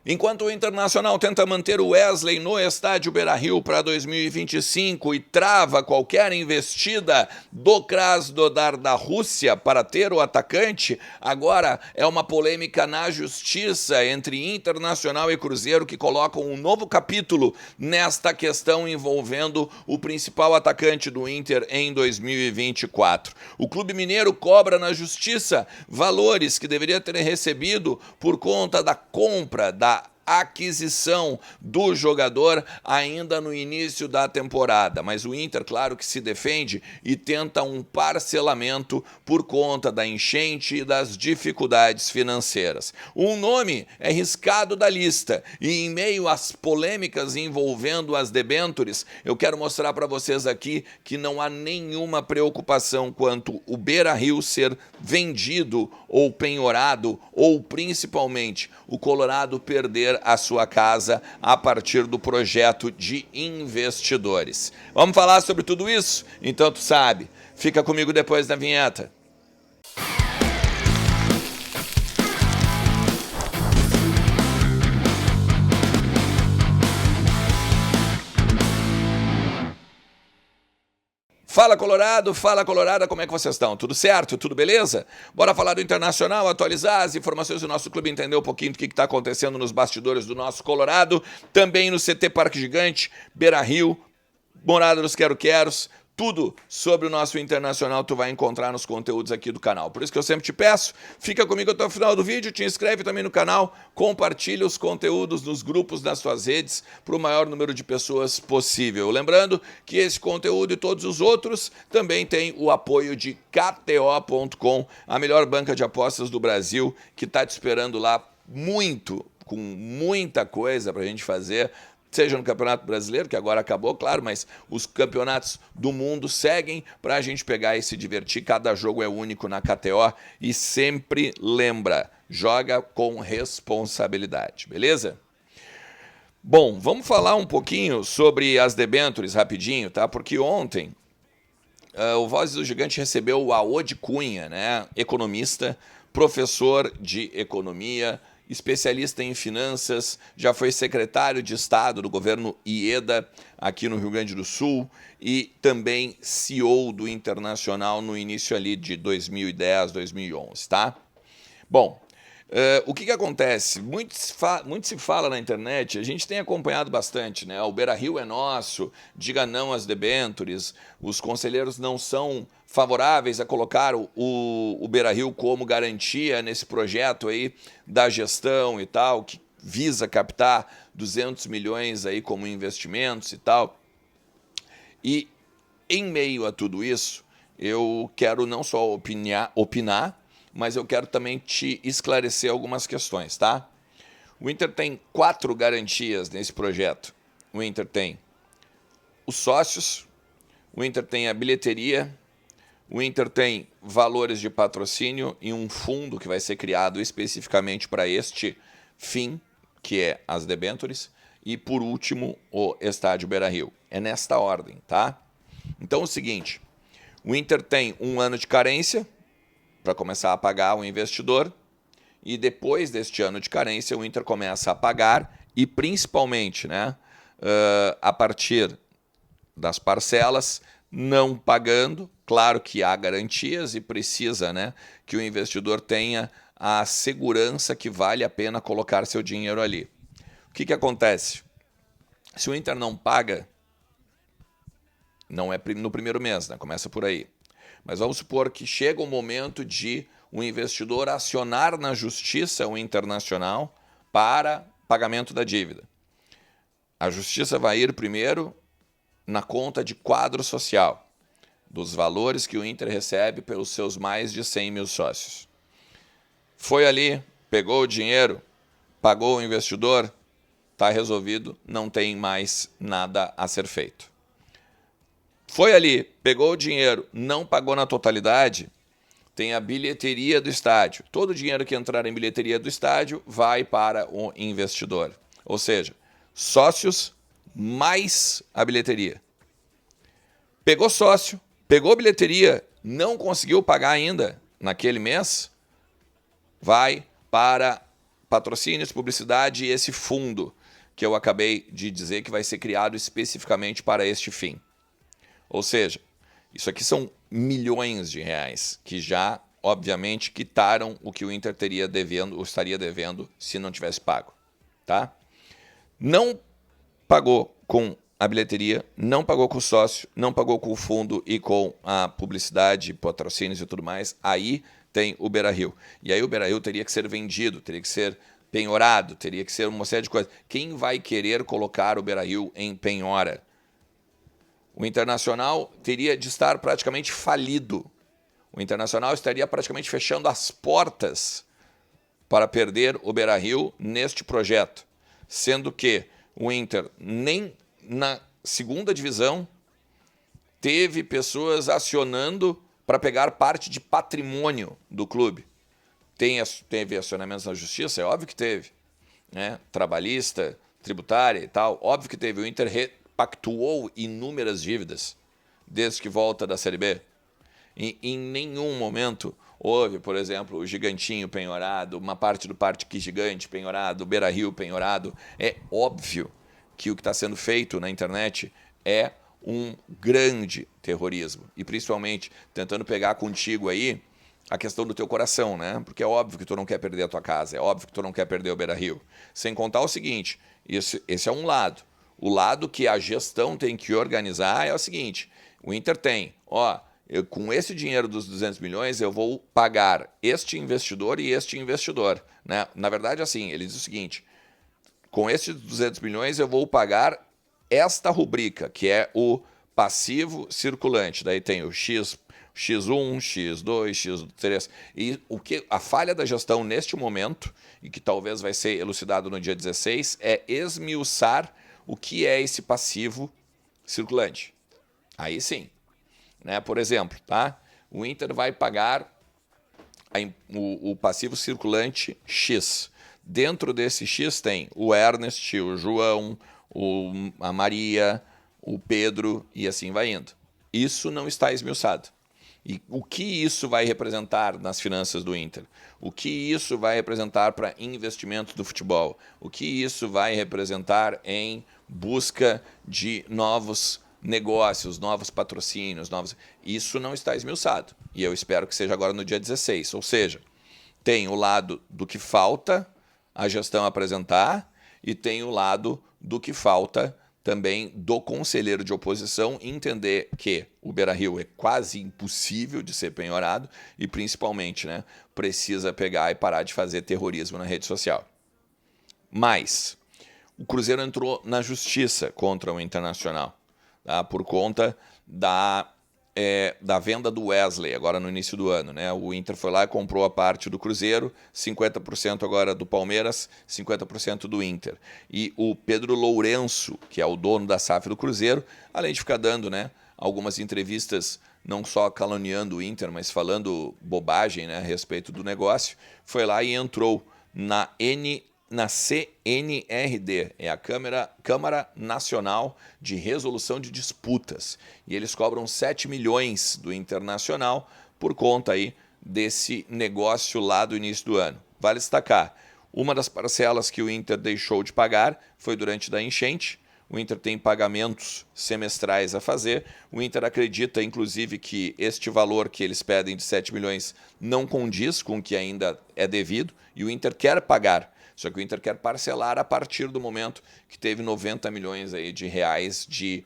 Enquanto o Internacional tenta manter o Wesley no estádio Beira-Rio para 2025 e trava qualquer investida do Krasnodar da Rússia para ter o atacante, agora é uma polêmica na justiça entre Internacional e Cruzeiro que colocam um novo capítulo nesta questão envolvendo o principal atacante do Inter em 2024. O Clube Mineiro cobra na justiça valores que deveria ter recebido por conta da compra, da aquisição do jogador ainda no início da temporada, mas o Inter, claro que se defende e tenta um parcelamento por conta da enchente e das dificuldades financeiras. Um nome é riscado da lista e em meio às polêmicas envolvendo as debêntures, eu quero mostrar para vocês aqui que não há nenhuma preocupação quanto o Beira-Rio ser vendido ou penhorado ou principalmente o Colorado perder a sua casa a partir do projeto de investidores. Vamos falar sobre tudo isso? Então tu sabe, fica comigo depois da vinheta. Fala Colorado, fala Colorada, como é que vocês estão? Tudo certo? Tudo beleza? Bora falar do Internacional, atualizar as informações do nosso clube, entender um pouquinho do que está acontecendo nos bastidores do nosso Colorado, também no CT Parque Gigante, Beira-Rio, Morada dos Quero-Queros, tudo sobre o nosso Internacional tu vai encontrar nos conteúdos aqui do canal. Por isso que eu sempre te peço, fica comigo até o final do vídeo, te inscreve também no canal, compartilha os conteúdos nos grupos das suas redes para o maior número de pessoas possível. Lembrando que esse conteúdo e todos os outros também tem o apoio de KTO.com, a melhor banca de apostas do Brasil, que está te esperando lá com muita coisa para a gente fazer, seja no Campeonato Brasileiro, que agora acabou, claro, mas os campeonatos do mundo seguem para a gente pegar e se divertir. Cada jogo é único na KTO e sempre lembra, joga com responsabilidade, beleza? Bom, vamos falar um pouquinho sobre as debêntures rapidinho, tá? Porque ontem o Vozes do Gigante recebeu o Aode Cunha, né? Economista, professor de economia, especialista em finanças, já foi secretário de Estado do governo Ieda, aqui no Rio Grande do Sul, e também CEO do Internacional no início ali de 2010, 2011, tá? Bom, o que acontece? Muito se fala na internet, a gente tem acompanhado bastante, né? O Beira-Rio é nosso, diga não às debêntures, os conselheiros não são favoráveis a colocar o Beira-Rio como garantia nesse projeto aí da gestão e tal, que visa captar 200 milhões aí como investimentos e tal. E em meio a tudo isso, eu quero não só opinar, mas eu quero também te esclarecer algumas questões, tá? O Inter tem 4 garantias nesse projeto. O Inter tem os sócios, o Inter tem a bilheteria, o Inter tem valores de patrocínio e um fundo que vai ser criado especificamente para este fim, que é as debêntures, e por último, o Estádio Beira-Rio. É nesta ordem, tá? Então é o seguinte, o Inter tem 1 ano de carência para começar a pagar o investidor, e depois deste ano de carência o Inter começa a pagar e principalmente, né, a partir das parcelas, não pagando, claro que há garantias e precisa, né, que o investidor tenha a segurança que vale a pena colocar seu dinheiro ali. O que acontece? Se o Inter não paga, não é no primeiro mês, né, começa por aí. Mas vamos supor que chega o momento de o investidor acionar na justiça o Internacional para pagamento da dívida. A justiça vai ir primeiro na conta de quadro social, dos valores que o Inter recebe pelos seus mais de 100 mil sócios. Foi ali, pegou o dinheiro, pagou o investidor, está resolvido, não tem mais nada a ser feito. Foi ali, pegou o dinheiro, não pagou na totalidade, tem a bilheteria do estádio. Todo o dinheiro que entrar em bilheteria do estádio vai para o investidor. Ou seja, sócios mais a bilheteria. Pegou sócio, pegou bilheteria, não conseguiu pagar ainda naquele mês, vai para patrocínios, publicidade e esse fundo que eu acabei de dizer que vai ser criado especificamente para este fim. Ou seja, isso aqui são milhões de reais que já, obviamente, quitaram o que o Inter teria devendo ou estaria devendo se não tivesse pago. Tá? Não pagou com a bilheteria, não pagou com o sócio, não pagou com o fundo e com a publicidade, patrocínios e tudo mais. Aí tem o Beira-Rio. E aí o Beira-Rio teria que ser vendido, teria que ser penhorado, teria que ser uma série de coisas. Quem vai querer colocar o Beira-Rio em penhora? O Internacional teria de estar praticamente falido. O Internacional estaria praticamente fechando as portas para perder o Beira-Rio neste projeto. Sendo que o Inter nem na segunda divisão teve pessoas acionando para pegar parte de patrimônio do clube. Teve acionamentos na justiça? É óbvio que teve. Né? Trabalhista, tributária e tal. Óbvio que teve. O Inter repactuou inúmeras dívidas desde que volta da Série B. E em nenhum momento houve, por exemplo, o Gigantinho penhorado, uma parte do Parque Gigante penhorado, o Beira-Rio penhorado. É óbvio que o que está sendo feito na internet é um grande terrorismo. E principalmente tentando pegar contigo aí a questão do teu coração, né? Porque é óbvio que tu não quer perder a tua casa, é óbvio que tu não quer perder o Beira-Rio. Sem contar o seguinte, esse é um lado. O lado que a gestão tem que organizar é o seguinte, o Inter tem, com esse dinheiro dos 200 milhões eu vou pagar este investidor e este investidor. Né? Na verdade, assim, ele diz o seguinte, com esses 200 milhões eu vou pagar esta rubrica, que é o passivo circulante. Daí tem o X1, X2, X3. E a falha da gestão neste momento, e que talvez vai ser elucidado no dia 16, é esmiuçar o que é esse passivo circulante. Aí sim. Né? Por exemplo, tá? O Inter vai pagar o passivo circulante X. Dentro desse X tem o Ernest, o João, a Maria, o Pedro e assim vai indo. Isso não está esmiuçado. E o que isso vai representar nas finanças do Inter? O que isso vai representar para investimentos do futebol? O que isso vai representar em busca de novos negócios, novos patrocínios, Isso não está esmiuçado. E eu espero que seja agora no dia 16. Ou seja, tem o lado do que falta a gestão apresentar e tem o lado do que falta também do conselheiro de oposição entender que o Beira-Rio é quase impossível de ser penhorado e, principalmente, né, precisa pegar e parar de fazer terrorismo na rede social. Mas o Cruzeiro entrou na justiça contra o Internacional, tá, por conta da venda do Wesley, agora no início do ano. Né? O Inter foi lá e comprou a parte do Cruzeiro, 50% agora do Palmeiras, 50% do Inter. E o Pedro Lourenço, que é o dono da SAF do Cruzeiro, além de ficar dando, né, algumas entrevistas, não só caluniando o Inter, mas falando bobagem, né, a respeito do negócio, foi lá e entrou na CNRD, é a Câmara Nacional de Resolução de Disputas. E eles cobram 7 milhões do Internacional por conta aí desse negócio lá do início do ano. Vale destacar, uma das parcelas que o Inter deixou de pagar foi durante da enchente. O Inter tem pagamentos semestrais a fazer. O Inter acredita, inclusive, que este valor que eles pedem de 7 milhões não condiz com o que ainda é devido. E o Inter quer pagar. Só que o Inter quer parcelar a partir do momento que teve 90 milhões aí de reais de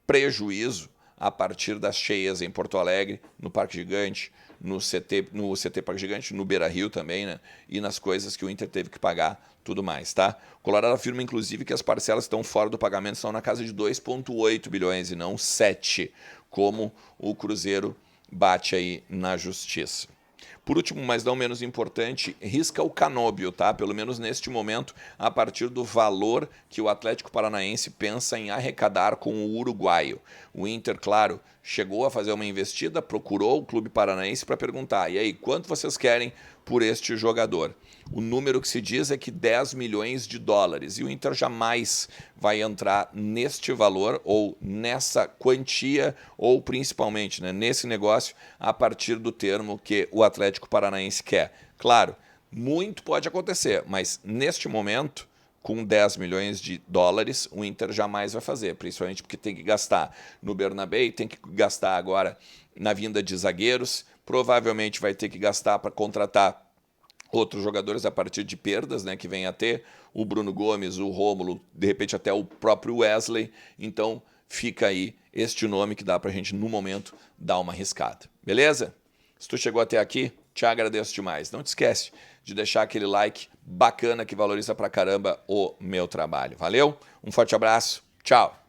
prejuízo a partir das cheias em Porto Alegre, no Parque Gigante, no CT Parque Gigante, no Beira-Rio também, né? E nas coisas que o Inter teve que pagar, tudo mais, tá? O Colorado afirma, inclusive, que as parcelas que estão fora do pagamento estão na casa de 2,8 bilhões e não 7, como o Cruzeiro bate aí na justiça. Por último, mas não menos importante, risca o Canóbio, tá? Pelo menos neste momento, a partir do valor que o Atlético Paranaense pensa em arrecadar com o uruguaio. O Inter, claro, chegou a fazer uma investida, procurou o clube paranaense para perguntar, e aí, quanto vocês querem por este jogador? O número que se diz é que 10 milhões de dólares, e o Inter jamais vai entrar neste valor, ou nessa quantia, ou principalmente, né, nesse negócio, a partir do termo que o Atlético Paranaense quer. Claro, Muito pode acontecer, mas neste momento, com 10 milhões de dólares, o Inter jamais vai fazer, principalmente porque tem que gastar no Bernabéu, tem que gastar agora na vinda de zagueiros, provavelmente vai ter que gastar para contratar outros jogadores a partir de perdas, né, que vem a ter o Bruno Gomes, o Rômulo, de repente até o próprio Wesley. Então fica aí este nome que dá para a gente, no momento, dar uma arriscada. Beleza? Se tu chegou até aqui, te agradeço demais. Não te esquece de deixar aquele like bacana que valoriza pra caramba o meu trabalho. Valeu? Um forte abraço. Tchau.